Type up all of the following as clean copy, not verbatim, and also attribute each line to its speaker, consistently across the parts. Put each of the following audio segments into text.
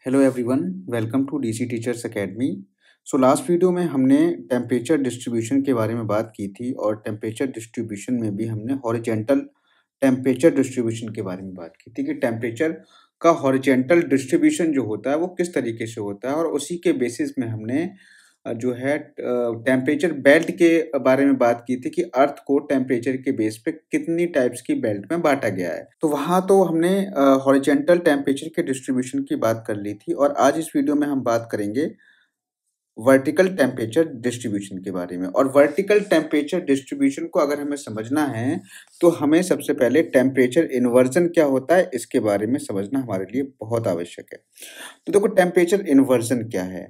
Speaker 1: Hello everyone, welcome to DC teachers academy. So last video में हमने temperature distribution के बारे में बात की थी और टेम्परेचर डिस्ट्रीब्यूशन में भी हमने हॉरिजॉन्टल टेम्परेचर डिस्ट्रीब्यूशन के बारे में बात की थी कि टेम्परेचर का हॉरिजॉन्टल डिस्ट्रीब्यूशन जो होता है वो किस तरीके से होता है, और उसी के बेसिस में हमने जो है टेम्परेचर बेल्ट के बारे में बात की थी कि अर्थ को टेम्परेचर के बेस पे कितनी टाइप्स की बेल्ट में बांटा गया है। तो वहाँ तो हमने हॉरिजॉन्टल टेम्परेचर के डिस्ट्रीब्यूशन की बात कर ली थी, और आज इस वीडियो में हम बात करेंगे वर्टिकल टेम्परेचर डिस्ट्रीब्यूशन के बारे में। और वर्टिकल टेम्परेचर डिस्ट्रीब्यूशन को अगर हमें समझना है तो हमें सबसे पहले टेम्परेचर इन्वर्जन क्या होता है इसके बारे में समझना हमारे लिए बहुत आवश्यक है। तो देखो, टेम्परेचर इन्वर्जन क्या है।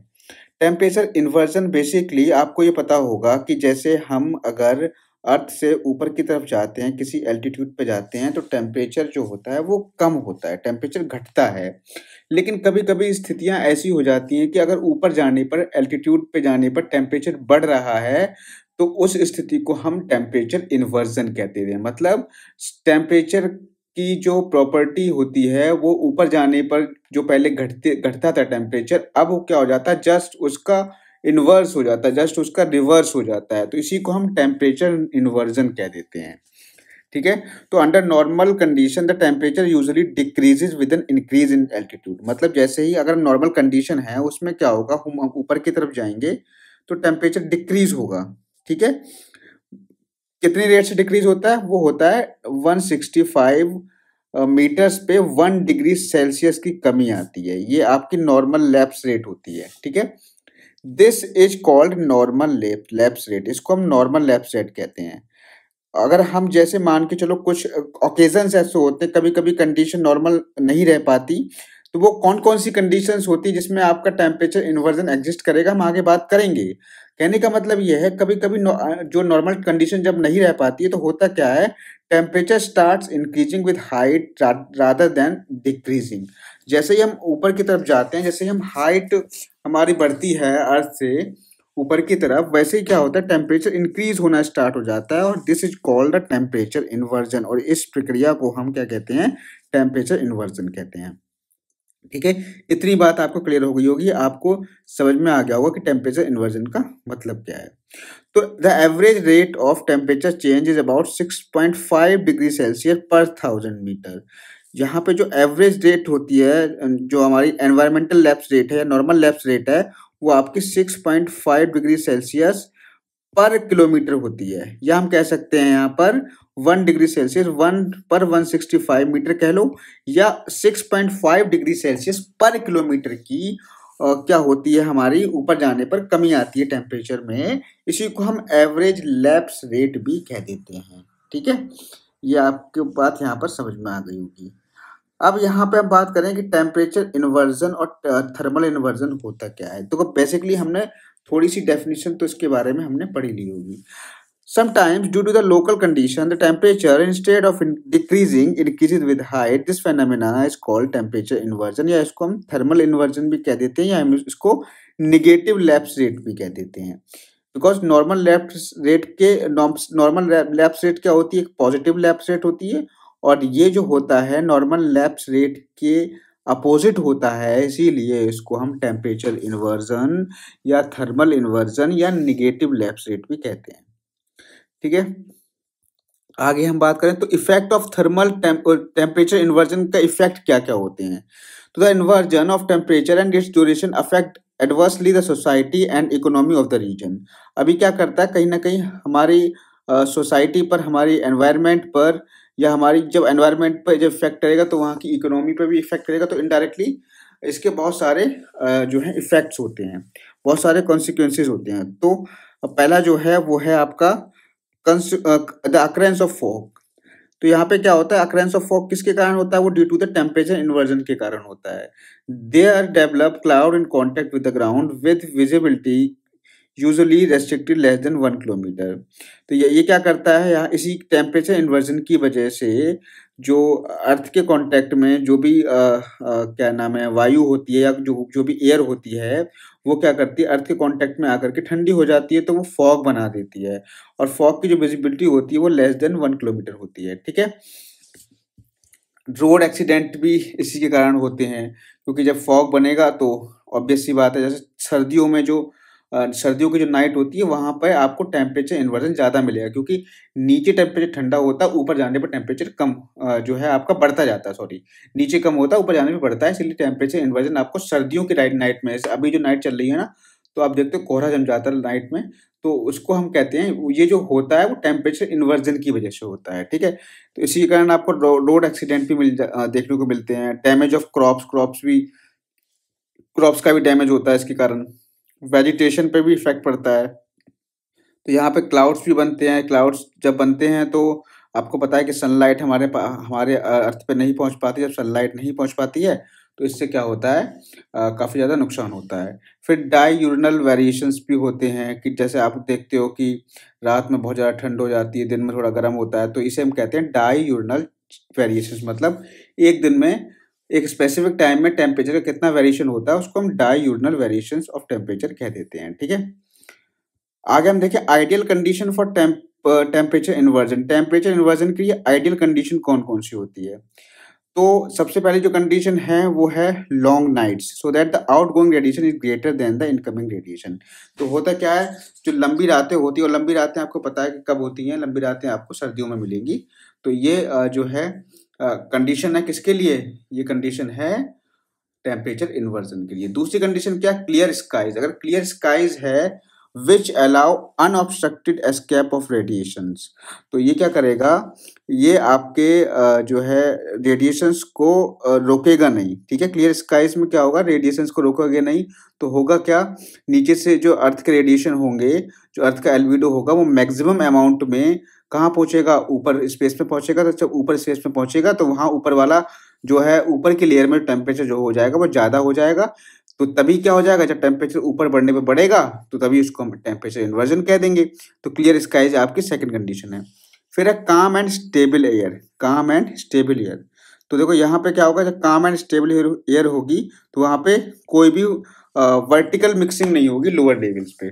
Speaker 1: टेम्परेचर इन्वर्जन बेसिकली आपको ये पता होगा कि जैसे हम अगर अर्थ से ऊपर की तरफ जाते हैं, किसी एल्टीट्यूड पे जाते हैं, तो टेम्परेचर जो होता है वो कम होता है, टेम्परेचर घटता है। लेकिन कभी-कभी स्थितियां ऐसी हो जाती हैं कि अगर ऊपर जाने पर, एल्टीट्यूड पे जाने पर टेम्परेचर बढ़ रहा है, तो उस स्थिति को हम टेम्परेचर इन्वर्जन कहते हैं। मतलब टेम्परेचर की जो प्रॉपर्टी होती है वो ऊपर जाने पर जो पहले घटता था टेम्परेचर, अब वो क्या हो जाता है, जस्ट उसका इन्वर्स हो जाता है, जस्ट उसका रिवर्स हो जाता है। तो इसी को हम टेम्परेचर इन्वर्जन कह देते हैं। ठीक है। तो under normal condition the temperature usually decreases with an increase in altitude. मतलब जैसे ही अगर नॉर्मल कंडीशन है उसमें क्या होगा, हम ऊपर की तरफ जाएंगे तो टेम्परेचर डिक्रीज होगा। ठीक है। कितनी रेट से डिक्रीज होता है, वो होता है 165 मीटर्स पे 1 डिग्री सेल्सियस की कमी आती है। ये आपकी नॉर्मल लैप्स रेट होती है। ठीक है। This is called normal lapse rate. इसको हम नॉर्मल लैप्स रेट कहते हैं। अगर हम जैसे मान के चलो, कुछ ओकेजन्स ऐसे होते हैं, कभी कभी कंडीशन नॉर्मल नहीं रह पाती, तो वो कौन कौन सी कंडीशंस होती है जिसमें आपका टेम्परेचर इन्वर्जन एग्जिस्ट करेगा, हम आगे बात करेंगे। कहने का मतलब यह है, कभी कभी जो नॉर्मल कंडीशन जब नहीं रह पाती है तो होता क्या है, temperature starts increasing with height rather than decreasing. जैसे ही हम ऊपर की तरफ जाते हैं, जैसे ही हम हाइट हमारी बढ़ती है अर्थ से ऊपर की तरफ, वैसे ही क्या होता है, टेम्परेचर इंक्रीज होना स्टार्ट हो जाता है, और this is called the temperature inversion. और इस प्रक्रिया को हम क्या कहते हैं, टेम्परेचर इन्वर्जन कहते हैं। ठीक है। इतनी बात आपको क्लियर हो गई होगी, आपको समझ में आ गया होगा कि टेम्परेचर इन्वर्जन का मतलब क्या है। तो the average rate of temperature change is about 6.5 degree Celsius पर 1000 मीटर। यहाँ पे जो एवरेज रेट होती है, जो हमारी एनवायरमेंटल लैप्स रेट है, नॉर्मल लैप्स रेट है, वो आपकी 6.5 डिग्री सेल्सियस पर किलोमीटर होती है। या हम कह सकते हैं यहाँ पर 1 डिग्री सेल्सियस 1/165 मीटर कह लो, या 6.5 डिग्री सेल्सियस पर किलोमीटर की क्या होती है, हमारी ऊपर जाने पर कमी आती है टेम्परेचर में। इसी को हम एवरेज लैप्स रेट भी कह देते हैं। ठीक है। ये आपकी बात यहाँ पर समझ में आ गई होगी। अब यहाँ पे हम बात करें कि टेम्परेचर इन्वर्जन और थर्मल इन्वर्जन होता क्या है। तो बेसिकली हमने थोड़ी सी डेफिनेशन तो इसके बारे में हमने पढ़ी ली होगी। Sometimes, due to the local condition, the temperature instead of decreasing increases with height. This phenomena is called temperature inversion, या इसको हम thermal inversion भी कह देते हैं, या हम इसको negative lapse rate भी कह देते हैं। बिकॉज नॉर्मल लैप्स रेट के नॉर्मल लैप्स रेट क्या होती है, एक पॉजिटिव लैप्स रेट होती है, और ये जो होता है नॉर्मल लैप्स रेट के अपोजिट होता है, इसीलिए इसको हम टेम्परेचर इन्वर्जन या थर्मल इन्वर्जन या निगेटिव लैप्स रेट भी कहते हैं। ठीक है। आगे हम बात करें तो effect of thermal temperature inversion का इफेक्ट क्या क्या होते हैं। तो the inversion of temperature and its duration affect adversely the society and economy of the region. अभी क्या करता है, कहीं ना कहीं हमारी सोसाइटी पर, हमारी एनवायरनमेंट पर, या हमारी जब एनवायरनमेंट पर जब इफेक्ट करेगा तो वहाँ की इकोनॉमी पर भी इफेक्ट करेगा। तो इनडायरेक्टली इसके बहुत सारे जो है इफेक्ट्स होते हैं, बहुत सारे कॉन्सिक्वेंसेज होते हैं। तो पहला जो है वो है आपका द अकरेंस ऑफ फॉग। तो यहाँ पे क्या होता है, अकरेंस ऑफ फॉग किसके कारण होता है, वो due to the temperature inversion के कारण होता है। There develop cloud in contact with the ground with visibility usually restricted less than 1 kilometre. तो ये क्या करता है, यहाँ इसी टेम्परेचर इन्वर्जन की वजह से जो अर्थ के कांटेक्ट में जो भी क्या नाम है, वायु होती है, या जो भी एयर होती है, वो क्या करती है, अर्थ के कांटेक्ट में आकर के ठंडी हो जाती है, तो वो फॉग बना देती है। और फॉग की जो विजिबिलिटी होती है वो लेस देन 1 किलोमीटर होती है। ठीक है। रोड एक्सीडेंट भी इसी के कारण होते हैं, क्योंकि जब फॉग बनेगा तो ऑब्वियस सी बात है, जैसे सर्दियों में जो सर्दियों की जो नाइट होती है वहाँ पे आपको टेम्परेचर इन्वर्जन ज़्यादा मिलेगा, क्योंकि नीचे टेम्परेचर ठंडा होता है, ऊपर जाने पर टेम्परेचर कम जो है आपका बढ़ता जाता है, सॉरी नीचे कम होता है ऊपर जाने पर बढ़ता है, इसलिए टेम्परेचर इन्वर्जन आपको सर्दियों की नाइट में, जैसे अभी जो नाइट चल रही है ना, तो आप देखते हो कोहरा जम जाता है नाइट में, तो उसको हम कहते हैं, ये जो होता है वो टेम्परेचर इन्वर्जन की वजह से होता है, ठीक है। तो इसी के कारण आपको रोड एक्सीडेंट भी देखने को मिलते हैं, डैमेज ऑफ क्रॉप्स का भी डैमेज होता है इसके कारण, वेजिटेशन पे भी इफेक्ट पड़ता है। तो यहाँ पे क्लाउड्स भी बनते हैं, क्लाउड्स जब बनते हैं तो आपको पता है कि सनलाइट हमारे अर्थ पे नहीं पहुँच पाती, जब सनलाइट नहीं पहुँच पाती है तो इससे क्या होता है, काफ़ी ज़्यादा नुकसान होता है। फिर डाययूरनल वेरिएशंस भी होते हैं, कि जैसे आप देखते हो कि रात में बहुत ज़्यादा ठंड हो जाती है, दिन में थोड़ा गर्म होता है, तो इसे हम कहते हैं डाययूरनल वेरिएशंस, मतलब एक दिन में एक स्पेसिफिक टाइम में टेम्परेचर का कितना वेरिएशन होता है उसको हम डाययूरनल वेरिएशंस ऑफ टेम्परेचर कह देते हैं, ठीक है। आगे हम देखें ideal condition for temperature inversion. Temperature inversion के लिए आइडियल कंडीशन कौन कौन सी होती है? तो सबसे पहले जो कंडीशन है वो है long nights, so that the outgoing radiation is greater than the incoming radiation. तो होता क्या है, जो लंबी रातें होती है, और लंबी रातें आपको पता है कि कब होती हैं, लंबी रातें आपको सर्दियों में मिलेंगी। तो ये जो है कंडीशन है किसके लिए, ये कंडीशन है टेम्परेचर इन्वर्जन के लिए। दूसरी कंडीशन क्या, क्लियर स्काइज। अगर क्लियर स्काइज है which allow unobstructed escape of radiations, तो ये क्या करेगा, ये आपके जो है रेडिएशंस को रोकेगा नहीं, ठीक है। क्लियर स्काइज में क्या होगा, रेडिएशंस को रोकेगा नहीं, तो होगा क्या, नीचे से जो अर्थ के रेडिएशन होंगे, जो अर्थ का एल्बिडो होगा वो मैक्सिमम अमाउंट में कहाँ पहुंचेगा, ऊपर स्पेस में पहुंचेगा। तो जब ऊपर स्पेस में पहुंचेगा तो वहां ऊपर वाला जो है, ऊपर की लेयर में टेम्परेचर जो हो जाएगा वो ज़्यादा हो जाएगा। तो तभी क्या हो जाएगा, जब टेम्परेचर ऊपर बढ़ने पे बढ़ेगा तो तभी उसको हम टेम्परेचर इन्वर्जन कह देंगे। तो क्लियर स्काइज आपकी सेकंड कंडीशन है। फिर है काम एंड स्टेबल एयर। काम एंड स्टेबल एयर, तो देखो यहाँ पे क्या होगा, जब काम एंड स्टेबल एयर होगी तो वहाँ पे कोई भी वर्टिकल मिक्सिंग नहीं होगी लोअर लेवल्स पे,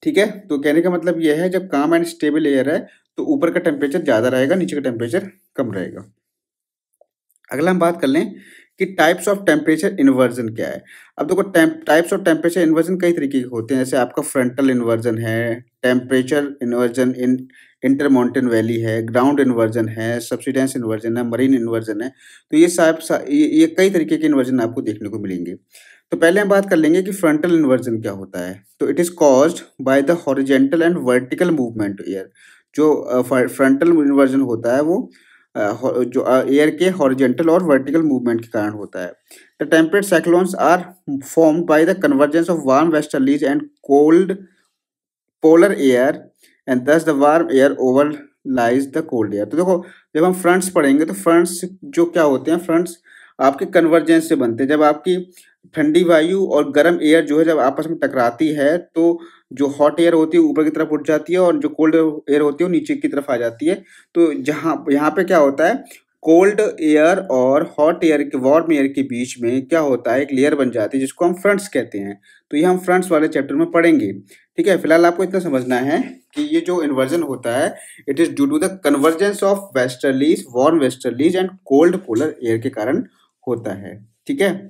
Speaker 1: ठीक है। तो कहने का मतलब यह है, जब काम एंड स्टेबल एयर है तो ऊपर का टेम्परेचर ज़्यादा रहेगा, नीचे का टेम्परेचर कम रहेगा। अगला हम बात कर लें कि टाइप्स ऑफ टेम्परेचर इन्वर्जन क्या है। अब देखो टाइप्स ऑफ टेम्परेचर इन्वर्जन कई तरीके के होते हैं, जैसे आपका फ्रंटल इन्वर्जन है, टेम्परेचर इन्वर्जन इन इंटरमाउंटेन वैली है, ग्राउंड इन्वर्जन है, सब्सिडेंस इन्वर्जन है, मरीन इन्वर्जन है। तो ये कई तरीके के इन्वर्जन आपको देखने को मिलेंगे। तो पहले हम बात कर लेंगे कि फ्रंटल इन्वर्जन क्या होता है। तो it is caused by the horizontal and vertical movement air. जो फ्रंटल इन्वर्जन होता है वो जो एयर के हॉरिजेंटल और वर्टिकल मूवमेंट के कारण होता है। The temperate cyclones are formed by the convergence of warm westerlies and cold polar air, and thus the warm air overlies the cold air. तो देखो, जब हम फ्रंट्स पढ़ेंगे तो फ्रंट्स जो क्या होते हैं, फ्रंट्स आपके कन्वर्जेंस से बनते हैं। जब आपकी ठंडी वायु और गर्म एयर जो है जब आपस में टकराती है तो जो हॉट एयर होती है ऊपर की तरफ उठ जाती है और जो कोल्ड एयर होती है वो नीचे की तरफ आ जाती है। तो जहाँ यहाँ पे क्या होता है, कोल्ड एयर और हॉट एयर के वार्म एयर के बीच में क्या होता है, एक लेयर बन जाती है जिसको हम फ्रंट्स कहते हैं। तो ये हम फ्रंट्स वाले चैप्टर में पढ़ेंगे, ठीक है। फिलहाल आपको इतना समझना है कि ये जो इन्वर्जन होता है, it is due to the convergence of westerlies, warm westerlies and cold polar air के कारण होता है, ठीक है।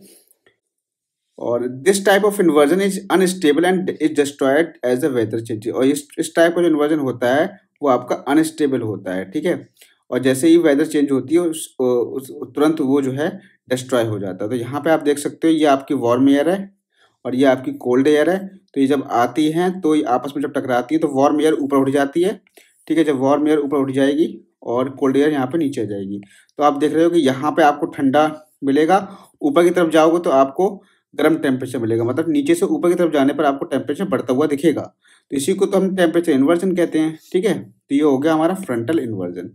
Speaker 1: और this type of inversion is unstable and is destroyed as the weather change. और इस टाइप का जो इन्वर्जन होता है वो आपका अनस्टेबल होता है, ठीक है। और जैसे ही वेदर चेंज होती है तुरंत वो जो है डिस्ट्रॉय हो जाता है। तो यहाँ पे आप देख सकते हो, ये आपकी वार्म एयर है और ये आपकी कोल्ड एयर है। तो ये जब आती हैं तो ये आपस में जब टकराती है तो वार्म एयर ऊपर उठ जाती है, ठीक है। जब वार्म एयर ऊपर उठ जाएगी और कोल्ड एयर यहाँ पे नीचे आ जाएगी, तो आप देख रहे हो कि यहाँ पे आपको ठंडा मिलेगा, ऊपर की तरफ जाओगे तो आपको गर्म टेम्परेचर मिलेगा, मतलब नीचे से ऊपर की तरफ जाने पर आपको टेम्परेचर बढ़ता हुआ दिखेगा। तो इसी को तो हम टेम्परेचर इन्वर्जन कहते हैं, ठीक है। तो ये हो गया हमारा फ्रंटल इन्वर्जन।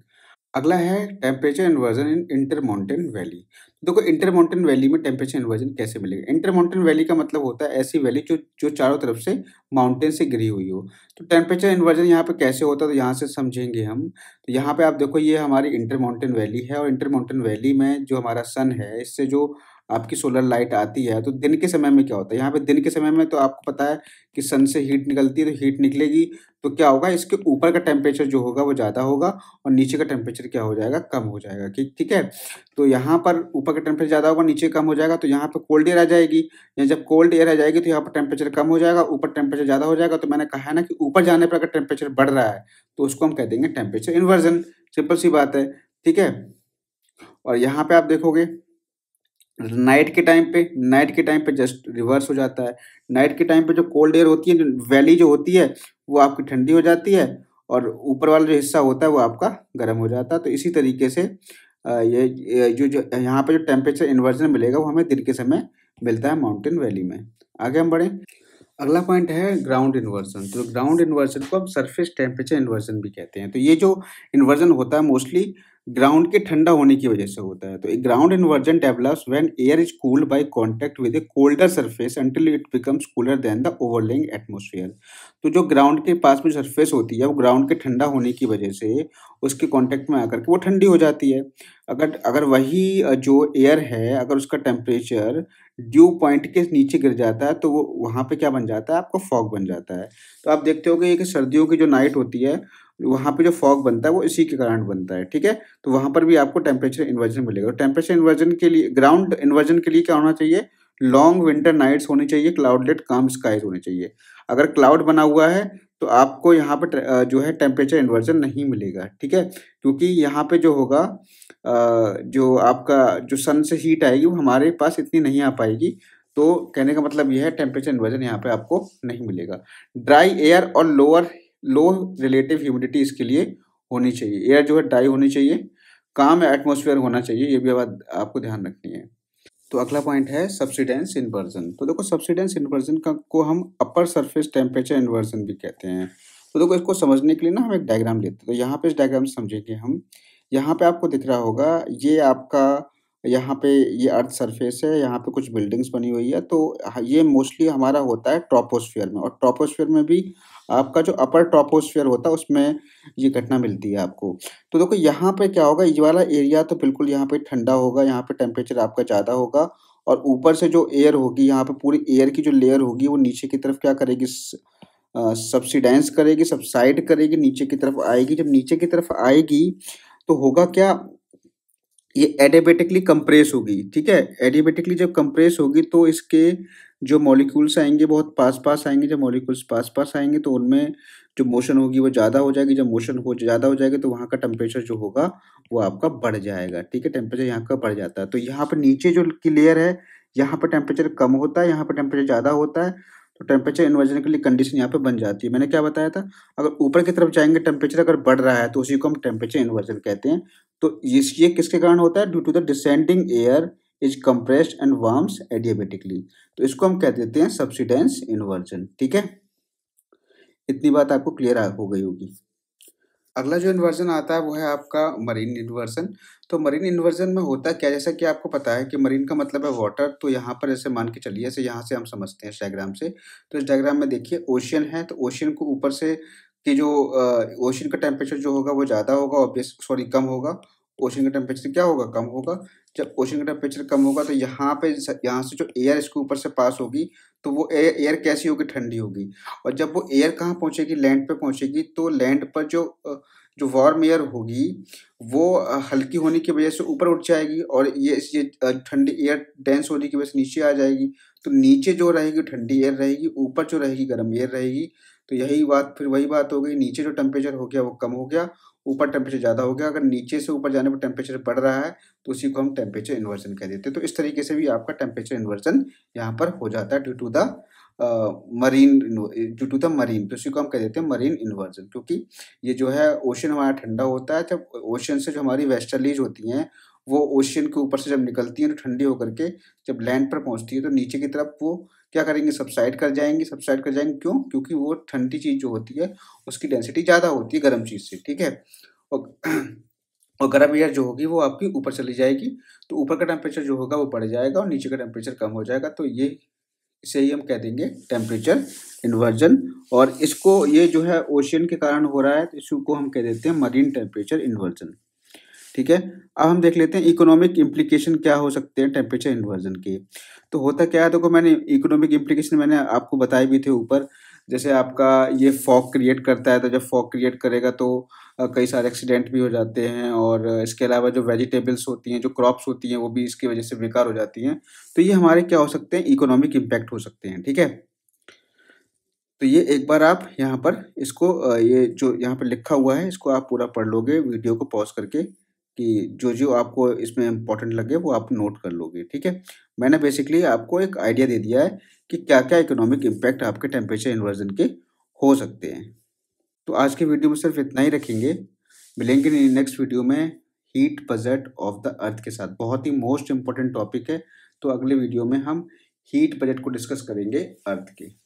Speaker 1: अगला है टेम्परेचर इन्वर्जन इन इंटरमाउंटेन वैली। देखो, इंटरमाउंटेन वैली में टेम्परेचर इन्वर्जन कैसे मिलेगा। इंटरमाउंटेन वैली का मतलब होता है ऐसी वैली जो जो चारों तरफ से माउंटेन से घिरी हुई हो। तो टेम्परेचर इन्वर्जन यहाँ पे कैसे होता है, तो यहाँ से समझेंगे हम। तो यहाँ पे आप देखो, ये हमारी इंटरमाउंटेन वैली है और इंटरमाउंटेन वैली में जो हमारा सन है, इससे जो आपकी सोलर लाइट आती है, तो दिन के समय में क्या होता है, यहाँ पे दिन के समय में तो आपको पता है कि सन से हीट निकलती है, तो हीट निकलेगी तो क्या होगा, इसके ऊपर का टेम्परेचर जो होगा वो ज़्यादा होगा और नीचे का टेम्परेचर क्या हो जाएगा, कम हो जाएगा। ठीक है। तो यहाँ पर ऊपर का टेम्परेचर ज़्यादा होगा, नीचे कम हो जाएगा, तो यहाँ पे कोल्ड एयर आ जाएगी। या जब कोल्ड एयर आ जाएगी तो यहाँ पर टेम्परेचर कम हो जाएगा, ऊपर टेम्परेचर ज़्यादा हो जाएगा। तो मैंने कहा है ना कि ऊपर जाने पर अगर टेम्परेचर बढ़ रहा है तो उसको हम कह देंगे टेम्परेचर इन्वर्जन। सिंपल सी बात है। ठीक है। और यहाँ पे आप देखोगे नाइट के टाइम पे जस्ट रिवर्स हो जाता है। नाइट के टाइम पे जो कोल्ड एयर होती है, वैली जो होती है वो आपकी ठंडी हो जाती है और ऊपर वाला जो हिस्सा होता है वो आपका गर्म हो जाता है। तो इसी तरीके से ये जो यहाँ पे जो टेम्परेचर इन्वर्जन मिलेगा वो हमें दिन के समय मिलता है माउंटेन वैली में। आगे हम बढ़ें। अगला पॉइंट है ग्राउंड इन्वर्जन। तो ग्राउंड इन्वर्जन को हम सरफेस टेम्परेचर इन्वर्जन भी कहते हैं। तो ये जो इन्वर्जन होता है मोस्टली ग्राउंड के ठंडा होने की वजह से होता है। तो एक ground inversion develops when air is cooled by contact with a colder surface until it becomes cooler than the overlying atmosphere. तो जो ग्राउंड के पास में सरफेस होती है वो ग्राउंड के ठंडा होने की वजह से उसके कांटेक्ट में आकर के वो ठंडी हो जाती है। अगर अगर वही जो एयर है अगर उसका टेम्परेचर ड्यू पॉइंट के नीचे गिर जाता है तो वो वहाँ पे क्या बन जाता है, आपका फॉग बन जाता है। तो आप देखते होगे कि सर्दियों की जो नाइट होती है वहाँ पे जो फॉग बनता है वो इसी के कारण बनता है। ठीक है। तो वहाँ पर भी आपको टेम्परेचर इन्वर्जन मिलेगा। टेम्परेचर इन्वर्जन के लिए ग्राउंड इन्वर्जन के लिए क्या होना चाहिए, लॉन्ग विंटर नाइट्स होनी चाहिए, क्लाउडलेट काम स्काइज होनी चाहिए। अगर क्लाउड बना हुआ है तो आपको यहाँ पे जो है टेम्परेचर इन्वर्जन नहीं मिलेगा। ठीक है। क्योंकि यहाँ पे जो होगा जो आपका जो सन से हीट आएगी वो हमारे पास इतनी नहीं आ पाएगी। तो कहने का मतलब ये है टेम्परेचर इन्वर्जन यहाँ पे आपको नहीं मिलेगा। ड्राई एयर और लो रिलेटिव ह्यूमिडिटी इसके लिए होनी चाहिए। एयर जो है ड्राई होनी चाहिए, काम एटमॉस्फेयर होना चाहिए, ये भी बात आपको ध्यान रखनी है। तो अगला पॉइंट है सब्सिडेंस इन्वर्जन। तो देखो सब्सिडेंस इन्वर्जन का को हम अपर सरफेस टेम्परेचर इन्वर्जन भी कहते हैं। तो देखो इसको समझने के लिए ना हम एक डायग्राम लेते हैं। तो यहाँ पे इस डायग्राम से समझेंगे हम। यहाँ पे आपको दिख रहा होगा ये आपका यहाँ पे ये अर्थ सरफेस है, यहाँ पे कुछ बिल्डिंग्स बनी हुई है। तो ये मोस्टली हमारा होता है ट्रोपोस्फियर में, और ट्रोपोस्फियर में भी आपका जो अपर ट्रोपोस्फियर होता है उसमें ये घटना मिलती है आपको। तो देखो यहाँ पे क्या होगा, ये वाला एरिया तो बिल्कुल यहाँ पे ठंडा होगा, यहाँ पे टेम्परेचर आपका ज़्यादा होगा और ऊपर से जो एयर होगी यहाँ पे पूरी एयर की जो लेयर होगी वो नीचे की तरफ क्या करेगी, सब्सिडाइज करेगी, सबसाइड करेगी, नीचे की तरफ आएगी। जब नीचे की तरफ आएगी तो होगा क्या, ये एडियाबेटिकली कंप्रेस होगी। ठीक है। एडियाबेटिकली जब कंप्रेस होगी तो इसके जो मॉलिक्यूल्स आएंगे बहुत पास-पास आएंगे। जब मॉलिक्यूल्स पास-पास आएंगे तो उनमें जो मोशन होगी वो ज़्यादा हो जाएगी। जब मोशन हो ज़्यादा हो जाएगी तो वहाँ का टेम्परेचर जो होगा वो आपका बढ़ जाएगा। ठीक है। टेम्परेचर यहाँ का बढ़ जाता है। तो यहाँ पर नीचे जो की लेयर है यहाँ पर टेम्परेचर कम होता है, यहाँ पर टेम्परेचर ज़्यादा होता है। तो टेम्परेचर इन्वर्जन के लिए कंडीशन यहाँ पे बन जाती है। मैंने क्या बताया था, अगर ऊपर की तरफ जाएंगे टेम्परेचर अगर बढ़ रहा है तो उसी को हम टेम्परेचर इन्वर्जन कहते हैं। तो ये किसके कारण होता है, due to the descending air is compressed and warms adiabatically. तो इसको हम कह देते हैं सब्सिडेंस इन्वर्जन। ठीक है। इतनी बात आपको क्लियर हो गई होगी। अगला जो इन्वर्जन आता है वो है आपका मरीन इन्वर्जन। तो मरीन इन्वर्जन में होता क्या, जैसा कि आपको पता है कि मरीन का मतलब है वाटर। तो यहाँ पर जैसे मान के चलिए, जैसे यहाँ से हम समझते हैं इस डायग्राम से। तो इस डायग्राम में देखिए ओशियन है, तो ओशियन को ऊपर से कि जो ओशियन का टेम्परेचर जो होगा वो ज़्यादा होगा, ऑब्वियस सॉरी कम होगा। ओशियन का टेम्परेचर क्या होगा, कम होगा। जब ओशियन का टेम्परेचर कम होगा तो यहाँ पे यहाँ से जो एयर इसके ऊपर से पास होगी तो वो एयर कैसी होगी, ठंडी होगी। और जब वो एयर कहाँ पहुँचेगी, लैंड पे पहुँचेगी। तो लैंड पर जो वार्म एयर होगी वो हल्की होने की वजह से ऊपर उठ जाएगी और ये ठंडी एयर डेंस होने की वजह से नीचे आ जाएगी। तो नीचे जो रहेगी ठंडी एयर रहेगी, ऊपर जो रहेगी गर्म एयर रहेगी। तो यही बात फिर वही बात हो गई, नीचे जो टेम्परेचर हो गया वो कम हो गया, ऊपर टेम्परेचर ज़्यादा हो गया। अगर नीचे से ऊपर जाने पर टेम्परेचर बढ़ रहा है तो उसी को हम टेम्परेचर इन्वर्जन कह देते हैं। तो इस तरीके से भी आपका टेम्परेचर इन्वर्जन यहाँ पर हो जाता है ड्यू टू द मरीन। तो इसी को हम कह देते हैं मरीन इन्वर्जन। क्योंकि ये जो है ओशन हमारा ठंडा होता है, जब ओशन से जो हमारी वेस्टर्लीज होती हैं वो ओशियन के ऊपर से जब निकलती हैं तो ठंडी होकर के जब लैंड पर पहुंचती है तो नीचे की तरफ वो क्या करेंगे, सबसाइड कर जाएंगी। क्यों, क्योंकि वो ठंडी चीज़ जो होती है उसकी डेंसिटी ज़्यादा होती है गर्म चीज़ से। ठीक है। और और गर्म एयर जो होगी वो आपकी ऊपर चली जाएगी। तो ऊपर का टेम्परेचर जो होगा वो बढ़ जाएगा और नीचे का टेम्परेचर कम हो जाएगा। तो ये इसे ही हम कह देंगे टेम्परेचर इन्वर्जन। और इसको ये जो है ओशियन के कारण हो रहा है तो इसको हम कह देते हैं मरीन टेम्परेचर इन्वर्जन। ठीक है। अब हम देख लेते हैं इकोनॉमिक इम्प्लीकेशन क्या हो सकते हैं टेम्परेचर इन्वर्जन के। तो होता क्या है, देखो मैंने इकोनॉमिक इम्प्लीकेशन मैंने आपको बताए भी थे ऊपर। जैसे आपका ये फॉग क्रिएट करता है, तो जब फॉग क्रिएट करेगा तो कई सारे एक्सीडेंट भी हो जाते हैं, और इसके अलावा जो वेजिटेबल्स होती हैं, जो क्रॉप्स होती हैं, वो भी इसकी वजह से बेकार हो जाती हैं। तो ये हमारे क्या हो सकते हैं, इकोनॉमिक इम्पैक्ट हो सकते हैं, ठीक है। तो ये एक बार आप यहाँ पर इसको ये जो यहाँ पर लिखा हुआ है, इसको आप पूरा पढ़ लोगे वीडियो को पॉज़ करके, कि जो-जो आपको इसमें इम्पोर्टेंट लगे वो आप नोट कर लोगे, ठीक है। मैंने बेसिकली आपको एक आइडिया दे दिया है कि क्या-क्या इकोनॉमिक इम्पैक्ट आपके टेम्परेचर इन्वर्जन के हो सकते हैं। तो आज के वीडियो में सिर्फ इतना ही रखेंगे। मिलेंगे नेक्स्ट वीडियो में heat budget of the earth के साथ। बहुत ही मोस्ट इम्पोर्टेंट टॉपिक है। तो अगले वीडियो में हम हीट बजट को डिस्कस करेंगे अर्थ के।